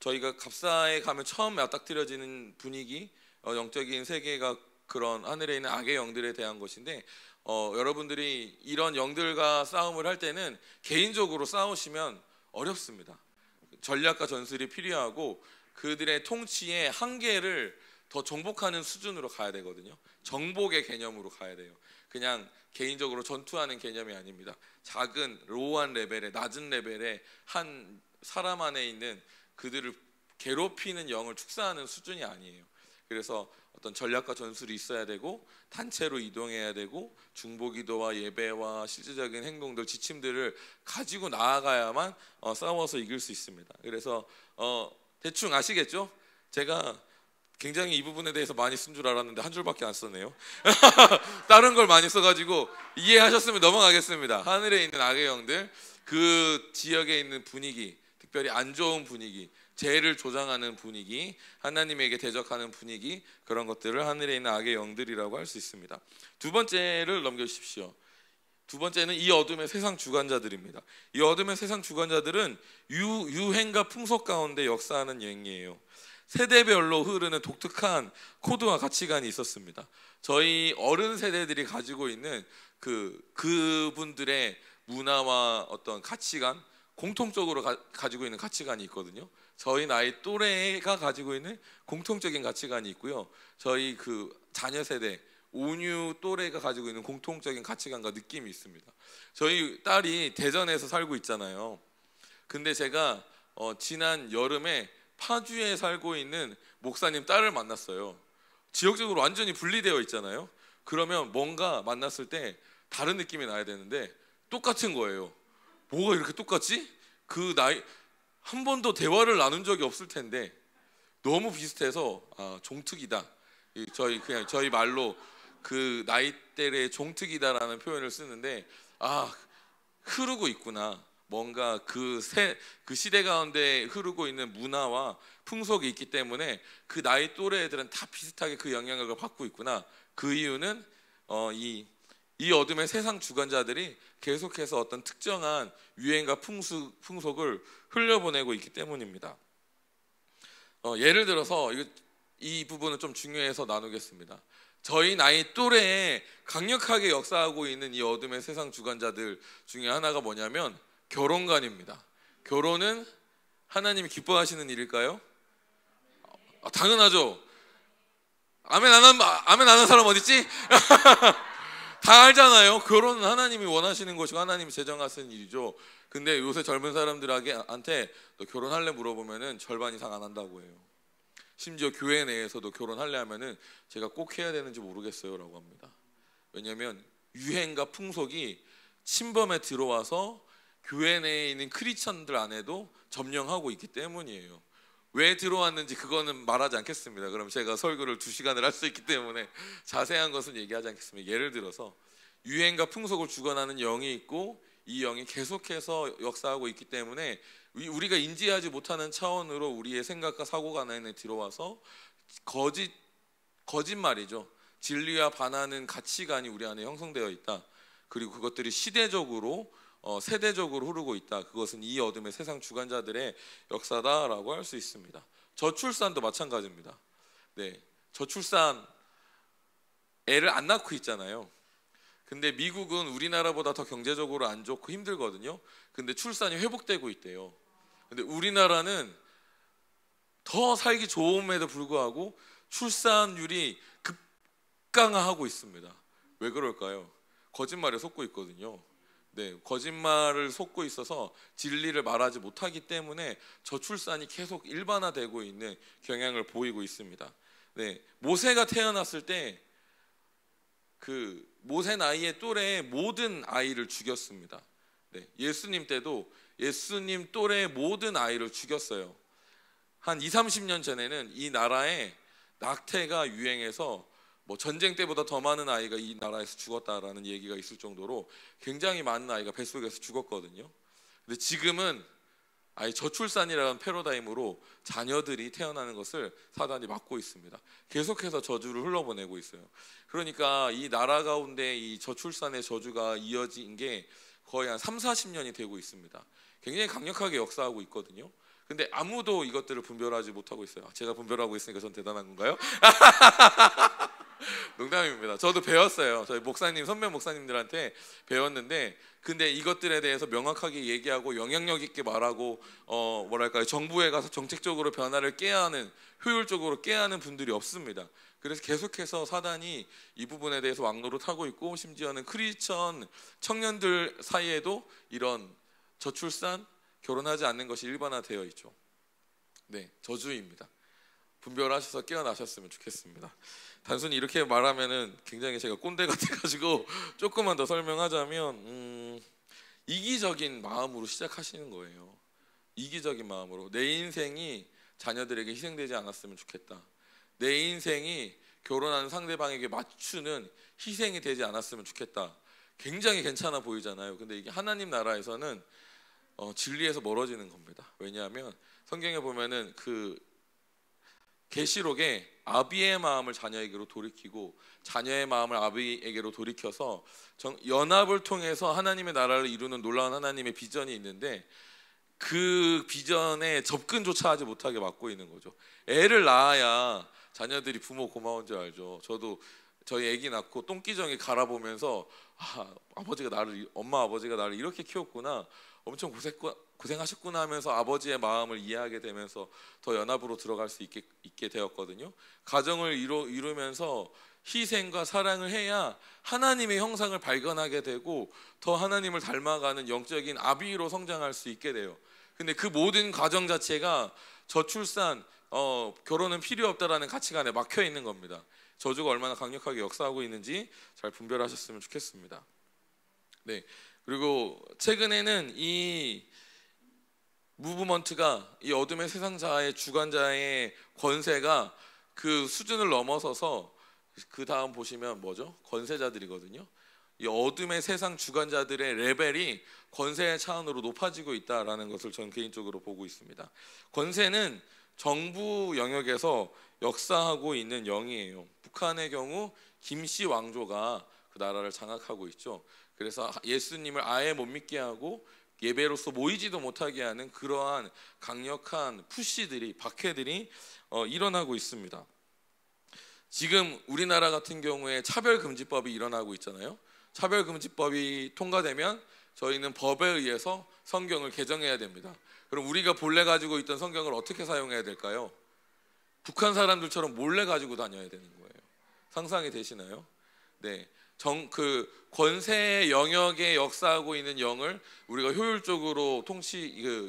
저희가 갑사에 가면 처음 맞닥뜨려지는 분위기, 영적인 세계가 그런 하늘에 있는 악의 영들에 대한 것인데 여러분들이 이런 영들과 싸움을 할 때는 개인적으로 싸우시면 어렵습니다. 전략과 전술이 필요하고 그들의 통치의 한계를 더 정복하는 수준으로 가야 되거든요. 정복의 개념으로 가야 돼요. 그냥 개인적으로 전투하는 개념이 아닙니다. 작은 로우한 레벨의 낮은 레벨의 한 사람 안에 있는 그들을 괴롭히는 영을 축사하는 수준이 아니에요. 그래서 어떤 전략과 전술이 있어야 되고 단체로 이동해야 되고 중보기도와 예배와 실질적인 행동들, 지침들을 가지고 나아가야만 싸워서 이길 수 있습니다. 그래서 대충 아시겠죠? 제가 굉장히 이 부분에 대해서 많이 쓴 줄 알았는데 한 줄밖에 안 썼네요. 다른 걸 많이 써가지고 이해하셨으면 넘어가겠습니다. 하늘에 있는 악의 영들, 그 지역에 있는 분위기, 특별히 안 좋은 분위기, 죄를 조장하는 분위기, 하나님에게 대적하는 분위기, 그런 것들을 하늘에 있는 악의 영들이라고 할 수 있습니다. 두 번째를 넘겨주십시오. 두 번째는 이 어둠의 세상 주관자들입니다. 이 어둠의 세상 주관자들은 유행과 풍속 가운데 역사하는 영이에요. 세대별로 흐르는 독특한 코드와 가치관이 있었습니다. 저희 어른 세대들이 가지고 있는 그분들의 문화와 어떤 가치관, 공통적으로 가지고 있는 가치관이 있거든요. 저희 나이 또래가 가지고 있는 공통적인 가치관이 있고요. 저희 그 자녀 세대, 온유 또래가 가지고 있는 공통적인 가치관과 느낌이 있습니다. 저희 딸이 대전에서 살고 있잖아요. 근데 제가 지난 여름에 파주에 살고 있는 목사님 딸을 만났어요. 지역적으로 완전히 분리되어 있잖아요. 그러면 뭔가 만났을 때 다른 느낌이 나야 되는데 똑같은 거예요. 뭐가 이렇게 똑같지? 그 나이 한 번도 대화를 나눈 적이 없을 텐데 너무 비슷해서 종특이다. 저희 말로 그 나이대의 종특이다라는 표현을 쓰는데 흐르고 있구나. 뭔가 그 시대 가운데 흐르고 있는 문화와 풍속이 있기 때문에 그 나이 또래 애들은 다 비슷하게 그 영향력을 받고 있구나. 그 이유는 이 어둠의 세상 주관자들이 계속해서 어떤 특정한 유행과 풍속을 흘려보내고 있기 때문입니다. 예를 들어서 이 부분은 좀 중요해서 나누겠습니다. 저희 나이 또래에 강력하게 역사하고 있는 이 어둠의 세상 주관자들 중에 하나가 뭐냐면 결혼관입니다. 결혼은 하나님이 기뻐하시는 일일까요? 당연하죠. 아멘 안 하는 사람 어딨지? 다 알잖아요. 결혼은 하나님이 원하시는 것이고 하나님이 제정하시는 일이죠. 근데 요새 젊은 사람들한테 너 결혼할래 물어보면은 절반 이상 안 한다고 해요. 심지어 교회 내에서도 결혼할래 하면은 제가 꼭 해야 되는지 모르겠어요 라고 합니다. 왜냐하면 유행과 풍속이 침범에 들어와서 교회 내에 있는 크리스천들 안에도 점령하고 있기 때문이에요. 왜 들어왔는지 그거는 말하지 않겠습니다. 그럼 제가 설교를 2시간을 할 수 있기 때문에 자세한 것은 얘기하지 않겠습니다. 예를 들어서 유행과 풍속을 주관하는 영이 있고 이 영이 계속해서 역사하고 있기 때문에 우리가 인지하지 못하는 차원으로 우리의 생각과 사고가 안에 들어와서 거짓말이죠. 진리와 반하는 가치관이 우리 안에 형성되어 있다. 그리고 그것들이 시대적으로 세대적으로 흐르고 있다. 그것은 이 어둠의 세상 주관자들의 역사다라고 할 수 있습니다. 저출산도 마찬가지입니다. 네, 저출산 애를 안 낳고 있잖아요. 근데 미국은 우리나라보다 더 경제적으로 안 좋고 힘들거든요. 근데 출산이 회복되고 있대요. 근데 우리나라는 더 살기 좋음에도 불구하고 출산율이 급강하고 있습니다. 왜 그럴까요? 거짓말에 속고 있거든요. 네, 거짓말을 속고 있어서 진리를 말하지 못하기 때문에 저출산이 계속 일반화되고 있는 경향을 보이고 있습니다. 네, 모세가 태어났을 때 그 모세 나이의 또래의 모든 아이를 죽였습니다. 네, 예수님 때도 예수님 또래의 모든 아이를 죽였어요. 한 20-30년 전에는 이 나라에 낙태가 유행해서 전쟁 때보다 더 많은 아이가 이 나라에서 죽었다라는 얘기가 있을 정도로 굉장히 많은 아이가 뱃속에서 죽었거든요. 근데 지금은 아예 저출산이라는 패러다임으로 자녀들이 태어나는 것을 사단이 막고 있습니다. 계속해서 저주를 흘러보내고 있어요. 그러니까 이 나라 가운데 이 저출산의 저주가 이어진 게 거의 한 30-40년이 되고 있습니다. 굉장히 강력하게 역사하고 있거든요. 근데 아무도 이것들을 분별하지 못하고 있어요. 제가 분별하고 있으니까 전 대단한 건가요? 농담입니다. 저도 배웠어요. 저희 선배 목사님들한테 배웠는데, 근데 이것들에 대해서 명확하게 얘기하고 영향력 있게 말하고 정부에 가서 정책적으로 변화를 효율적으로 깨야 하는 분들이 없습니다. 그래서 계속해서 사단이 이 부분에 대해서 왕노릇하고 있고, 심지어는 크리스천 청년들 사이에도 이런 저출산, 결혼하지 않는 것이 일반화되어 있죠. 네, 저주입니다. 분별하셔서 깨어나셨으면 좋겠습니다. 단순히 이렇게 말하면은 굉장히 제가 꼰대 같아가지고 조금만 더 설명하자면 이기적인 마음으로 시작하시는 거예요. 이기적인 마음으로 내 인생이 자녀들에게 희생되지 않았으면 좋겠다. 내 인생이 결혼하는 상대방에게 맞추는 희생이 되지 않았으면 좋겠다. 굉장히 괜찮아 보이잖아요. 근데 이게 하나님 나라에서는 진리에서 멀어지는 겁니다. 왜냐하면 성경에 보면은 그 계시록에 아비의 마음을 자녀에게로 돌이키고 자녀의 마음을 아비에게로 돌이켜서 연합을 통해서 하나님의 나라를 이루는 놀라운 하나님의 비전이 있는데 그 비전에 접근조차 하지 못하게 막고 있는 거죠. 애를 낳아야 자녀들이 부모 고마운 줄 알죠. 저도 저희 애기 낳고 똥기정에 갈아보면서 엄마 아버지가 나를 이렇게 키웠구나, 엄청 고생하셨구나 하면서 아버지의 마음을 이해하게 되면서 더 연합으로 들어갈 수 있게 되었거든요. 가정을 이루면서 희생과 사랑을 해야 하나님의 형상을 발견하게 되고 더 하나님을 닮아가는 영적인 아비로 성장할 수 있게 돼요. 근데 그 모든 과정 자체가 저출산, 결혼은 필요 없다라는 가치관에 막혀 있는 겁니다. 저주가 얼마나 강력하게 역사하고 있는지 잘 분별하셨으면 좋겠습니다. 네, 그리고 최근에는 이 무브먼트가 이 어둠의 세상자의 주관자의 권세가 그 수준을 넘어서서 그 다음 보시면 뭐죠? 권세자들이거든요. 이 어둠의 세상 주관자들의 레벨이 권세의 차원으로 높아지고 있다라는 것을 저는 개인적으로 보고 있습니다. 권세는 정부 영역에서 역사하고 있는 영이에요. 북한의 경우 김씨 왕조가 그 나라를 장악하고 있죠. 그래서 예수님을 아예 못 믿게 하고 예배로서 모이지도 못하게 하는 그러한 강력한 푸시들이, 박해들이 일어나고 있습니다. 지금 우리나라 같은 경우에 차별금지법이 일어나고 있잖아요. 차별금지법이 통과되면 저희는 법에 의해서 성경을 개정해야 됩니다. 그럼 우리가 본래 가지고 있던 성경을 어떻게 사용해야 될까요? 북한 사람들처럼 몰래 가지고 다녀야 되는 거예요. 상상이 되시나요? 네, 그 권세의 영역에 역사하고 있는 영을 우리가 효율적으로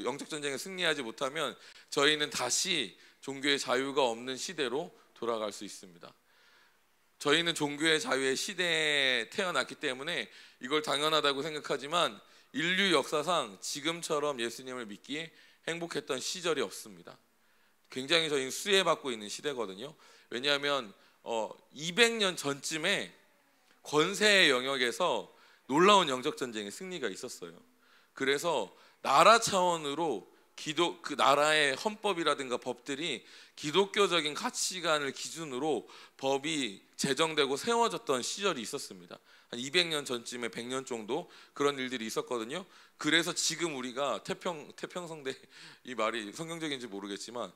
영적 전쟁에 승리하지 못하면 저희는 다시 종교의 자유가 없는 시대로 돌아갈 수 있습니다. 저희는 종교의 자유의 시대에 태어났기 때문에 이걸 당연하다고 생각하지만 인류 역사상 지금처럼 예수님을 믿기에 행복했던 시절이 없습니다. 굉장히 저희는 수혜받고 있는 시대거든요. 왜냐하면 200년 전쯤에 권세의 영역에서 놀라운 영적 전쟁의 승리가 있었어요. 그래서 나라 차원으로 그 나라의 헌법이라든가 법들이 기독교적인 가치관을 기준으로 법이 제정되고 세워졌던 시절이 있었습니다. 한 200년 전쯤에 100년 정도 그런 일들이 있었거든요. 그래서 지금 우리가 태평성대, 이 말이 성경적인지 모르겠지만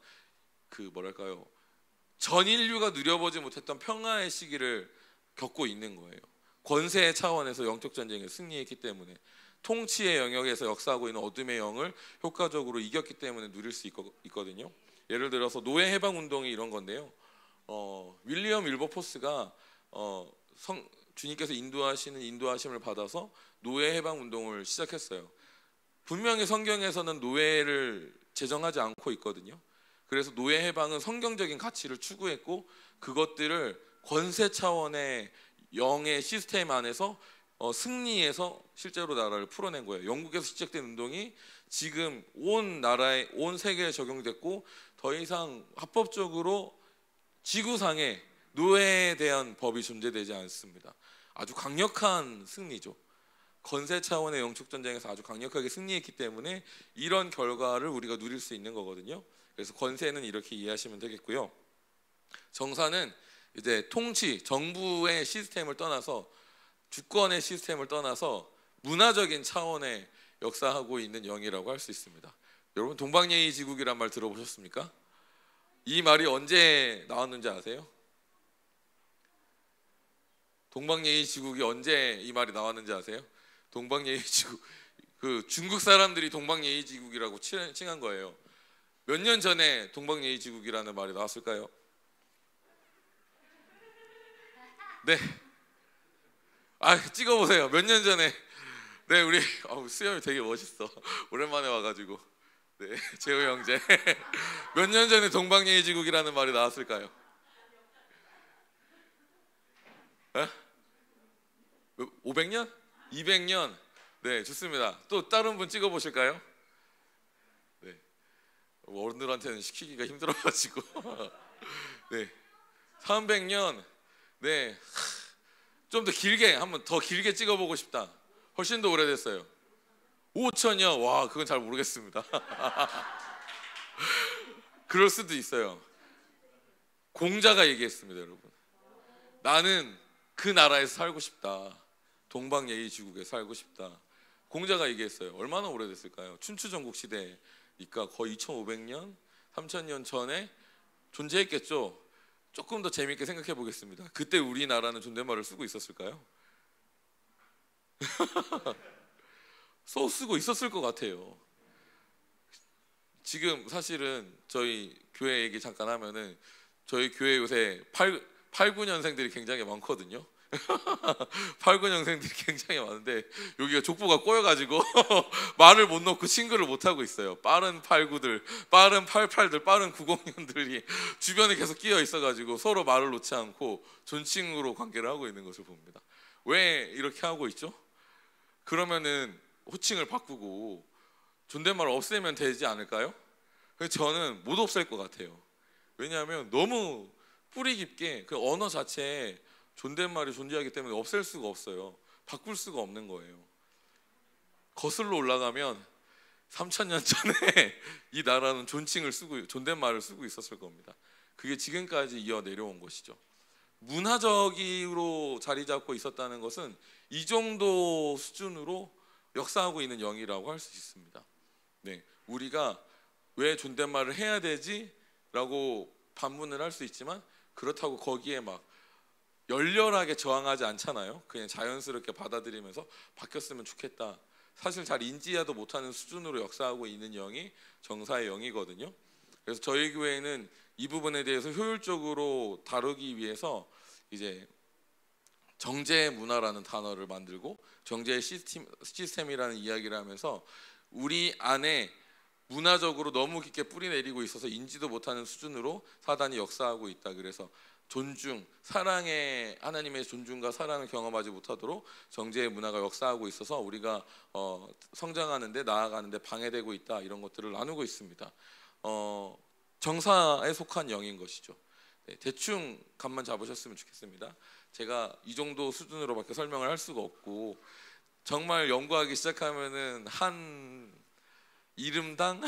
전 인류가 누려보지 못했던 평화의 시기를 겪고 있는 거예요. 권세의 차원에서 영적 전쟁에 승리했기 때문에, 통치의 영역에서 역사하고 있는 어둠의 영을 효과적으로 이겼기 때문에 누릴 수 있거든요. 예를 들어서 노예 해방 운동이 이런 건데요. 윌리엄 윌버포스가 주님께서 인도하시는 인도하심을 받아서 노예 해방 운동을 시작했어요. 분명히 성경에서는 노예를 제정하지 않고 있거든요. 그래서 노예 해방은 성경적인 가치를 추구했고 그것들을 권세 차원의 영의 시스템 안에서 승리해서 실제로 나라를 풀어낸 거예요. 영국에서 시작된 운동이 지금 온 세계에 적용됐고 더 이상 합법적으로 지구상에 노예에 대한 법이 존재되지 않습니다. 아주 강력한 승리죠. 권세 차원의 영적 전쟁에서 아주 강력하게 승리했기 때문에 이런 결과를 우리가 누릴 수 있는 거거든요. 그래서 권세는 이렇게 이해하시면 되겠고요. 정사는 이제 통치, 정부의 시스템을 떠나서, 주권의 시스템을 떠나서 문화적인 차원의 역사하고 있는 영이라고 할 수 있습니다. 여러분, 동방예의지국이란 말 들어보셨습니까? 이 말이 언제 나왔는지 아세요? 동방예의지국이 언제 이 말이 나왔는지 아세요? 동방예의지국, 그 중국 사람들이 동방예의지국이라고 칭한 거예요. 몇 년 전에 동방예의지국이라는 말이 나왔을까요? 네, 찍어보세요. 몇 년 전에. 네, 우리 수염이 되게 멋있어. 오랜만에 와가지고. 네, 재호 형제. 몇 년 전에 동방예의지국이라는 말이 나왔을까요? 500년? 200년? 네, 좋습니다. 또 다른 분 찍어 보실까요? 네, 어른들한테는 시키기가 힘들어가지고 네, 300년. 네, 좀 더 길게 한번 더 길게 찍어보고 싶다. 훨씬 더 오래됐어요. 5천년. 와, 그건 잘 모르겠습니다. 그럴 수도 있어요. 공자가 얘기했습니다, 여러분. 나는 그 나라에서 살고 싶다. 동방예의지국에 살고 싶다. 공자가 얘기했어요. 얼마나 오래됐을까요? 춘추전국 시대니까 거의 2500년, 3000년 전에 존재했겠죠. 조금 더 재미있게 생각해 보겠습니다. 그때 우리나라는 존댓말을 쓰고 있었을까요? 쓰고 있었을 것 같아요. 지금 사실은 저희 교회 얘기 잠깐 하면은 저희 교회 요새 89년생들이 굉장히 많거든요. 89년생들이 굉장히 많은데 여기가 족보가 꼬여가지고 말을 못 놓고 친구를 못 하고 있어요. 빠른 89들, 빠른 88들, 빠른 90년들이 주변에 계속 끼어 있어가지고 서로 말을 놓지 않고 존칭으로 관계를 하고 있는 것을 봅니다. 왜 이렇게 하고 있죠? 그러면은 호칭을 바꾸고 존댓말을 없애면 되지 않을까요? 저는 못 없앨 것 같아요. 왜냐하면 너무 뿌리 깊게 그 언어 자체에 존댓말이 존재하기 때문에 없앨 수가 없어요. 바꿀 수가 없는 거예요. 거슬러 올라가면 3000년 전에 이 나라는 존칭을 쓰고 존댓말을 쓰고 있었을 겁니다. 그게 지금까지 이어 내려온 것이죠. 문화적으로 자리 잡고 있었다는 것은 이 정도 수준으로 역사하고 있는 영이라고 할 수 있습니다. 네, 우리가 왜 존댓말을 해야 되지? 라고 반문을 할 수 있지만 그렇다고 거기에 막 열렬하게 저항하지 않잖아요. 그냥 자연스럽게 받아들이면서 바뀌었으면 좋겠다. 사실 잘 인지하도 못하는 수준으로 역사하고 있는 영이 정사의 영이거든요. 그래서 저희 교회는 이 부분에 대해서 효율적으로 다루기 위해서 이제 정제 문화라는 단어를 만들고 정제 시스템이라는 이야기를 하면서 우리 안에 문화적으로 너무 깊게 뿌리내리고 있어서 인지도 못하는 수준으로 사단이 역사하고 있다. 그래서 존중, 사랑의 하나님의 존중과 사랑을 경험하지 못하도록 정제의 문화가 역사하고 있어서 우리가 성장하는데 나아가는데 방해되고 있다. 이런 것들을 나누고 있습니다. 정사에 속한 영인 것이죠. 네, 대충 감만 잡으셨으면 좋겠습니다. 제가 이 정도 수준으로밖에 설명을 할 수가 없고 정말 연구하기 시작하면은 한 이름당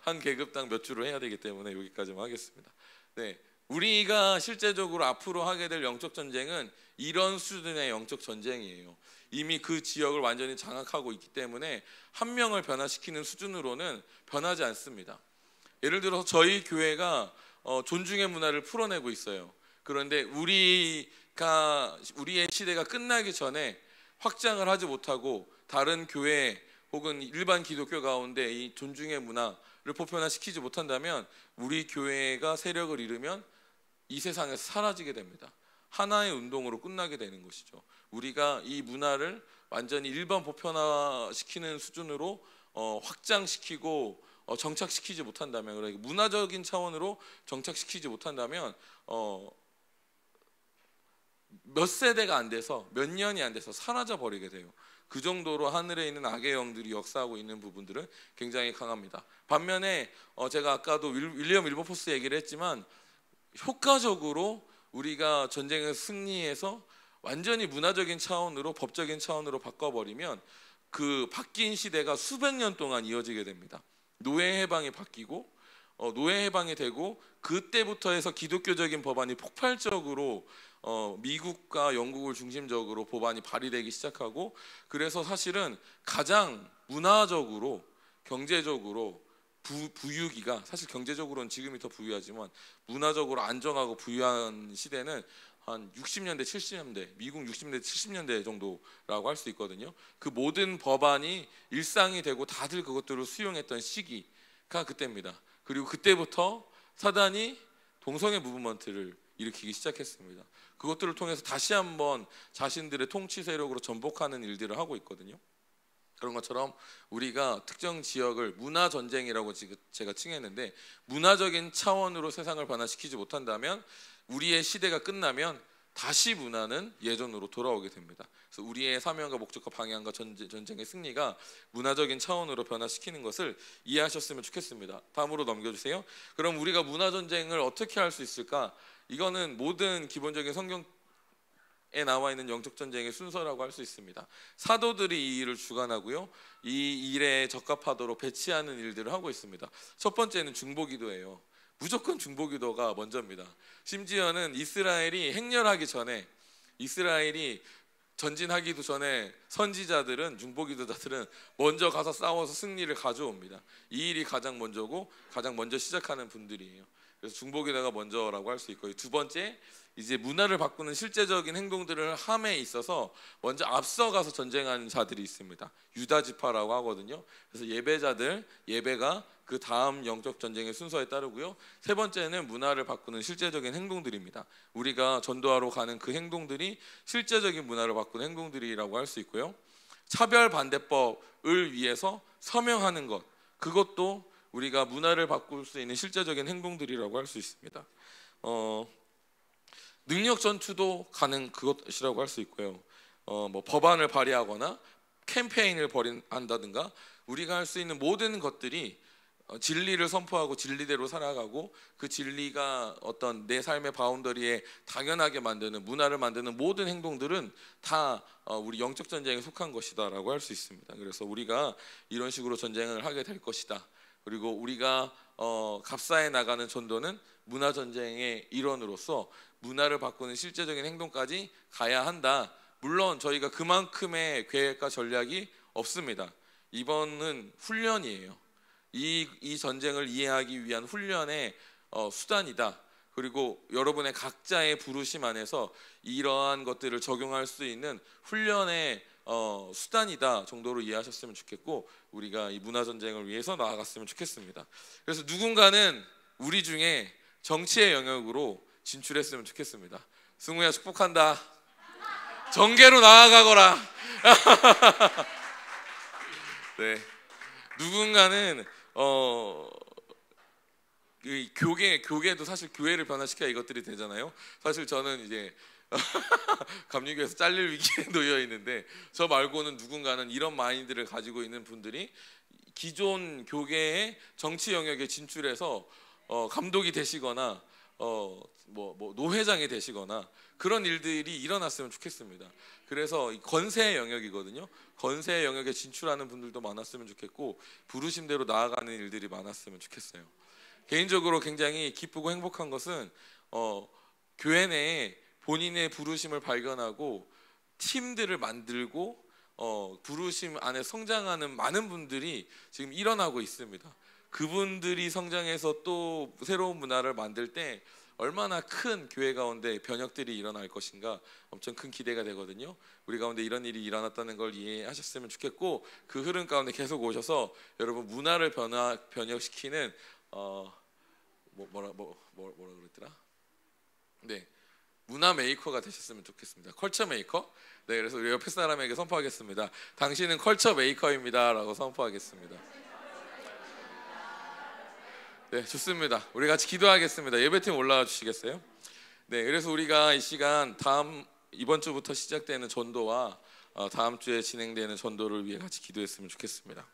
한 계급당 몇 주로 해야 되기 때문에 여기까지만 하겠습니다. 네, 우리가 실제적으로 앞으로 하게 될 영적 전쟁은 이런 수준의 영적 전쟁이에요. 이미 그 지역을 완전히 장악하고 있기 때문에 한 명을 변화시키는 수준으로는 변하지 않습니다. 예를 들어서 저희 교회가 존중의 문화를 풀어내고 있어요. 그런데 우리의 시대가 끝나기 전에 확장을 하지 못하고 다른 교회 혹은 일반 기독교 가운데 이 존중의 문화를 보편화시키지 못한다면 우리 교회가 세력을 잃으면 이 세상에서 사라지게 됩니다. 하나의 운동으로 끝나게 되는 것이죠. 우리가 이 문화를 완전히 일반 보편화시키는 수준으로 확장시키고 정착시키지 못한다면, 그러니까 문화적인 차원으로 정착시키지 못한다면 몇 세대가 안 돼서 몇 년이 안 돼서 사라져 버리게 돼요. 그 정도로 하늘에 있는 악의 영들이 역사하고 있는 부분들은 굉장히 강합니다. 반면에 제가 아까도 윌리엄 윌버포스 얘기를 했지만 효과적으로 우리가 전쟁에서 승리해서 완전히 문화적인 차원으로 법적인 차원으로 바꿔버리면 그 바뀐 시대가 수백 년 동안 이어지게 됩니다. 노예 해방이 바뀌고 노예 해방이 되고 그때부터 해서 기독교적인 법안이 폭발적으로 미국과 영국을 중심적으로 법안이 발의되기 시작하고, 그래서 사실은 가장 문화적으로 경제적으로 부유기가, 사실 경제적으로는 지금이 더 부유하지만 문화적으로 안정하고 부유한 시대는 한 60년대 70년대 미국 60년대 70년대 정도라고 할 수 있거든요. 그 모든 법안이 일상이 되고 다들 그것들을 수용했던 시기가 그때입니다. 그리고 그때부터 사단이 동성애 무브먼트를 일으키기 시작했습니다. 그것들을 통해서 다시 한번 자신들의 통치 세력으로 전복하는 일들을 하고 있거든요. 그런 것처럼 우리가 특정 지역을 문화 전쟁이라고 제가 칭했는데, 문화적인 차원으로 세상을 변화시키지 못한다면, 우리의 시대가 끝나면 다시 문화는 예전으로 돌아오게 됩니다. 그래서 우리의 사명과 목적과 방향과 전쟁의 승리가 문화적인 차원으로 변화시키는 것을 이해하셨으면 좋겠습니다. 다음으로 넘겨주세요. 그럼 우리가 문화 전쟁을 어떻게 할 수 있을까? 이거는 모든 기본적인 성경에 나와 있는 영적 전쟁의 순서라고 할 수 있습니다. 사도들이 이 일을 주관하고요, 이 일에 적합하도록 배치하는 일들을 하고 있습니다. 첫 번째는 중보기도예요. 무조건 중보기도가 먼저입니다. 심지어는 이스라엘이 행렬하기 전에, 이스라엘이 전진하기도 전에 선지자들은, 중보기도자들은 먼저 가서 싸워서 승리를 가져옵니다. 이 일이 가장 먼저고 가장 먼저 시작하는 분들이에요. 그래서 중보기도가 먼저라고 할 수 있고요. 두 번째, 이제 문화를 바꾸는 실제적인 행동들을 함에 있어서 먼저 앞서가서 전쟁하는 자들이 있습니다. 유다 지파라고 하거든요. 그래서 예배가 그 다음 영적 전쟁의 순서에 따르고요. 세 번째는 문화를 바꾸는 실제적인 행동들입니다. 우리가 전도하러 가는 그 행동들이 실제적인 문화를 바꾸는 행동들이라고 할 수 있고요. 차별 반대법을 위해서 서명하는 것, 그것도 우리가 문화를 바꿀 수 있는 실제적인 행동들이라고 할 수 있습니다. 능력 전투도 가능 그것이라고 할 수 있고요. 뭐 법안을 발의하거나 캠페인을 한다든가, 우리가 할 수 있는 모든 것들이 진리를 선포하고 진리대로 살아가고, 그 진리가 어떤 내 삶의 바운더리에 당연하게 만드는, 문화를 만드는 모든 행동들은 다 우리 영적 전쟁에 속한 것이다라고 할 수 있습니다. 그래서 우리가 이런 식으로 전쟁을 하게 될 것이다. 그리고 우리가 갑사에 나가는 전도는 문화 전쟁의 일원으로서 문화를 바꾸는 실제적인 행동까지 가야 한다. 물론 저희가 그만큼의 계획과 전략이 없습니다. 이번은 훈련이에요. 이 전쟁을 이해하기 위한 훈련의 수단이다. 그리고 여러분의 각자의 부르심 안에서 이러한 것들을 적용할 수 있는 훈련의 수단이다 정도로 이해하셨으면 좋겠고, 우리가 이 문화 전쟁을 위해서 나아갔으면 좋겠습니다. 그래서 누군가는 우리 중에 정치의 영역으로 진출했으면 좋겠습니다. 승우야, 축복한다. 정계로 나아가거라. 네, 누군가는 이 교계도 사실 교회를 변화시켜야 이것들이 되잖아요. 사실 저는 이제 감리교에서 잘릴 위기에 놓여 있는데, 저 말고는 누군가는 이런 마인드를 가지고 있는 분들이 기존 교계의 정치 영역에 진출해서 감독이 되시거나 뭐 노회장이 되시거나 그런 일들이 일어났으면 좋겠습니다. 그래서 건세의 영역이거든요. 건세의 영역에 진출하는 분들도 많았으면 좋겠고, 부르심대로 나아가는 일들이 많았으면 좋겠어요. 개인적으로 굉장히 기쁘고 행복한 것은 교회 내에 본인의 부르심을 발견하고 팀들을 만들고 부르심 안에 성장하는 많은 분들이 지금 일어나고 있습니다. 그분들이 성장해서 또 새로운 문화를 만들 때 얼마나 큰 교회 가운데 변혁들이 일어날 것인가 엄청 큰 기대가 되거든요. 우리 가운데 이런 일이 일어났다는 걸 이해하셨으면 좋겠고, 그 흐름 가운데 계속 오셔서 여러분 문화를 변혁시키는 뭐라 그랬더라? 네, 문화 메이커가 되셨으면 좋겠습니다. 컬처 메이커. 네, 그래서 우리 옆에 사람에게 선포하겠습니다. 당신은 컬처 메이커입니다라고 선포하겠습니다. 네, 좋습니다. 우리 같이 기도하겠습니다. 예배팀 올라와 주시겠어요? 네, 그래서 우리가 이 시간 이번 주부터 시작되는 전도와 다음 주에 진행되는 전도를 위해 같이 기도했으면 좋겠습니다.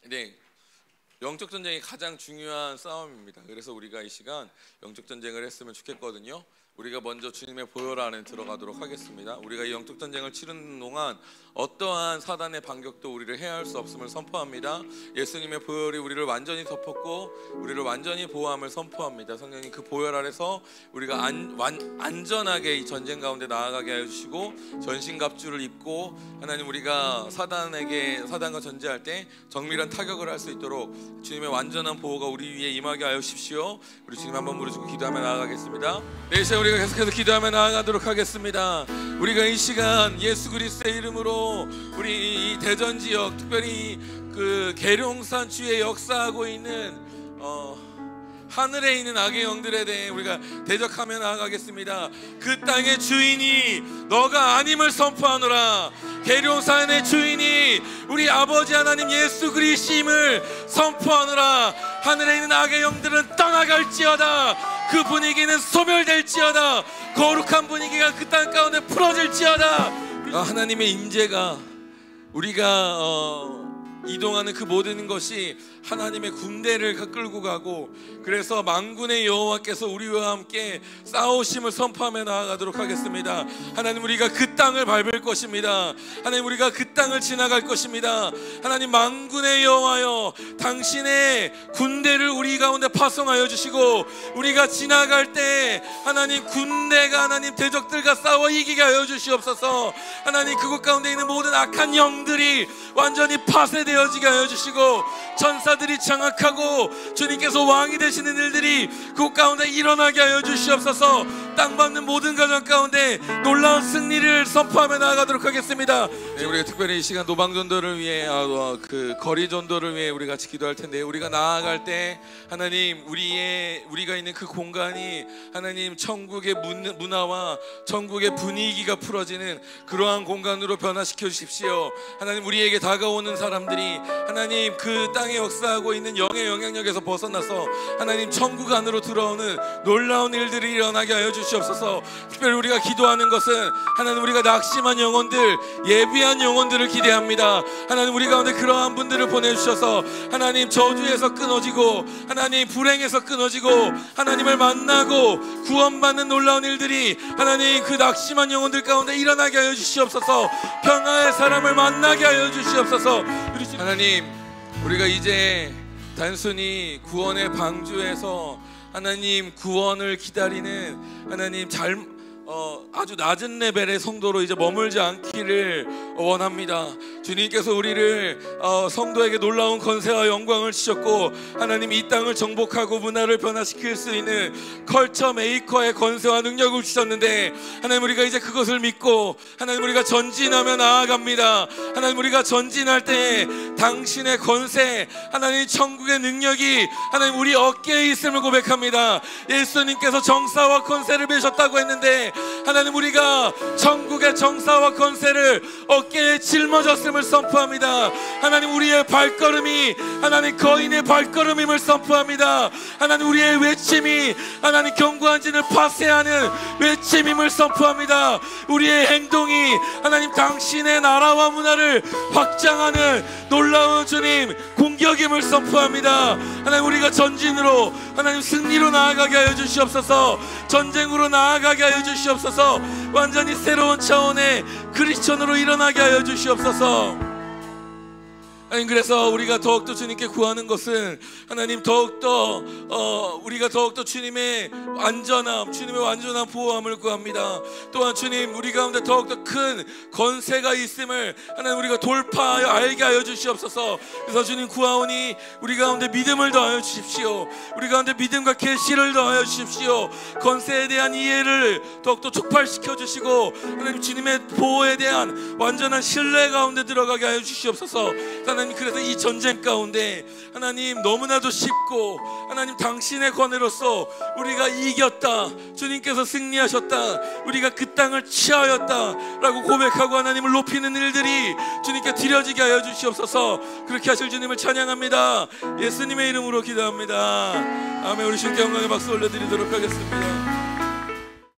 네, 영적 전쟁이 가장 중요한 싸움입니다. 그래서 우리가 이 시간 영적 전쟁을 했으면 좋겠거든요. 우리가 먼저 주님의 보혈 안에 들어가도록 하겠습니다. 우리가 이 영적 전쟁을 치르는 동안 어떠한 사단의 반격도 우리를 해할 수 없음을 선포합니다. 예수님의 보혈이 우리를 완전히 덮었고 우리를 완전히 보호함을 선포합니다. 성령님, 그 보혈 아래서 우리가 안전하게 이 전쟁 가운데 나아가게 하여 주시고, 전신갑주를 입고 하나님, 우리가 사단과 전쟁할 때 정밀한 타격을 할 수 있도록 주님의 완전한 보호가 우리 위에 임하게 하여 주십시오. 우리 주님 한번 부르시고 기도하며 나아가겠습니다. 네, 이제 우리가 계속해서 기도하며 나아가도록 하겠습니다. 우리가 이 시간 예수 그리스도의 이름으로 우리 이 대전 지역, 특별히 그 계룡산 주에 역사하고 있는 하늘에 있는 악의 영들에 대해 우리가 대적하며 나아가겠습니다. 그 땅의 주인이 너가 아님을 선포하노라. 계룡산의 주인이 우리 아버지 하나님 예수 그리스도임을 선포하노라. 하늘에 있는 악의 영들은 떠나갈지어다. 그 분위기는 소멸될지어다. 거룩한 분위기가 그 땅 가운데 풀어질지어다. 하나님의 임재가 우리가 이동하는 그 모든 것이 하나님의 군대를 끌고 가고, 그래서 만군의 여호와께서 우리와 함께 싸우심을 선포하며 나아가도록 하겠습니다. 하나님, 우리가 그 땅을 밟을 것입니다. 하나님, 우리가 그 땅을 지나갈 것입니다. 하나님, 만군의 여호와여, 당신의 군대를 우리 가운데 파송하여 주시고, 우리가 지나갈 때 하나님 군대가 하나님 대적들과 싸워 이기게 하여 주시옵소서. 하나님, 그곳 가운데 있는 모든 악한 영들이 완전히 파쇄되어지게 하여 주시고, 전사들이 장악하고 주님께서 왕이 되시는 일들이 그곳 가운데 일어나게 하여 주시옵소서. 땅 밟는 모든 가정 가운데 놀라운 승리를 선포하며 나아가도록 하겠습니다. 네, 우리가 특별히 이 시간 노방전도를 위해 그 거리 전도를 위해 우리 같이 기도할 텐데, 우리가 나아갈 때 하나님 우리가 있는 그 공간이 하나님 천국의 문화와 천국의 분위기가 풀어지는 그러한 공간으로 변화시켜 주십시오. 하나님, 우리에게 다가오는 사람들이 하나님 그 땅에 역사하고 있는 영의 영향력에서 벗어나서 하나님 천국 안으로 들어오는 놀라운 일들이 일어나게 하여 주시옵소서. 특별히 우리가 기도하는 것은 하나님, 우리가 낙심한 영혼들, 예비한 영혼들을 기대합니다. 하나님, 우리 가운데 그러한 분들을 보내주셔서 하나님 저주에서 끊어지고 하나님 불행에서 끊어지고 하나님을 만나고 구원받는 놀라운 일들이 하나님 그 낙심한 영혼들 가운데 일어나게 하여 주시옵소서. 평화의 사람을 만나게 하여 주시옵소서. 하나님, 우리가 이제 단순히 구원의 방주에서 하나님 구원을 기다리는 하나님 아주 낮은 레벨의 성도로 이제 머물지 않기를 원합니다. 주님께서 우리를 성도에게 놀라운 권세와 영광을 주셨고, 하나님 이 땅을 정복하고 문화를 변화시킬 수 있는 컬처 메이커의 권세와 능력을 주셨는데, 하나님 우리가 이제 그것을 믿고 하나님 우리가 전진하며 나아갑니다. 하나님, 우리가 전진할 때 당신의 권세, 하나님 천국의 능력이 하나님 우리 어깨에 있음을 고백합니다. 예수님께서 정사와 권세를 배셨다고 했는데, 하나님 우리가 천국의 정사와 권세를 어깨에 짊어졌음을 선포합니다. 하나님, 우리의 발걸음이 하나님 거인의 발걸음임을 선포합니다. 하나님, 우리의 외침이 하나님 견고한 진을 파쇄하는 외침임을 선포합니다. 우리의 행동이 하나님 당신의 나라와 문화를 확장하는 놀라운 주님 공격임을 선포합니다. 하나님, 우리가 전진으로 하나님 승리로 나아가게 하여 주시옵소서. 전쟁으로 나아가게 하여 주시옵소서. 완전히 새로운 차원의 크리스천으로 일어나게 하여 주시옵소서. 하나님, 그래서 우리가 더욱더 주님께 구하는 것은 하나님 우리가 더욱더 주님의 완전함, 주님의 완전한 보호함을 구합니다. 또한 주님, 우리 가운데 더욱더 큰 권세가 있음을 하나님 우리가 돌파하여 알게 하여 주시옵소서. 그래서 주님 구하오니 우리 가운데 믿음을 더하여 주십시오. 우리 가운데 믿음과 계시를 더하여 주십시오. 권세에 대한 이해를 더욱더 촉발시켜 주시고 하나님 주님의 보호에 대한 완전한 신뢰 가운데 들어가게 하여 주시옵소서. 하나님, 그래서 이 전쟁 가운데 하나님 너무나도 쉽고 하나님 당신의 권위로서 우리가 이겼다, 주님께서 승리하셨다, 우리가 그 땅을 취하였다 라고 고백하고 하나님을 높이는 일들이 주님께 드려지게 하여 주시옵소서. 그렇게 하실 주님을 찬양합니다. 예수님의 이름으로 기도합니다. 아멘. 우리 주님께 영광의 박수 올려드리도록 하겠습니다.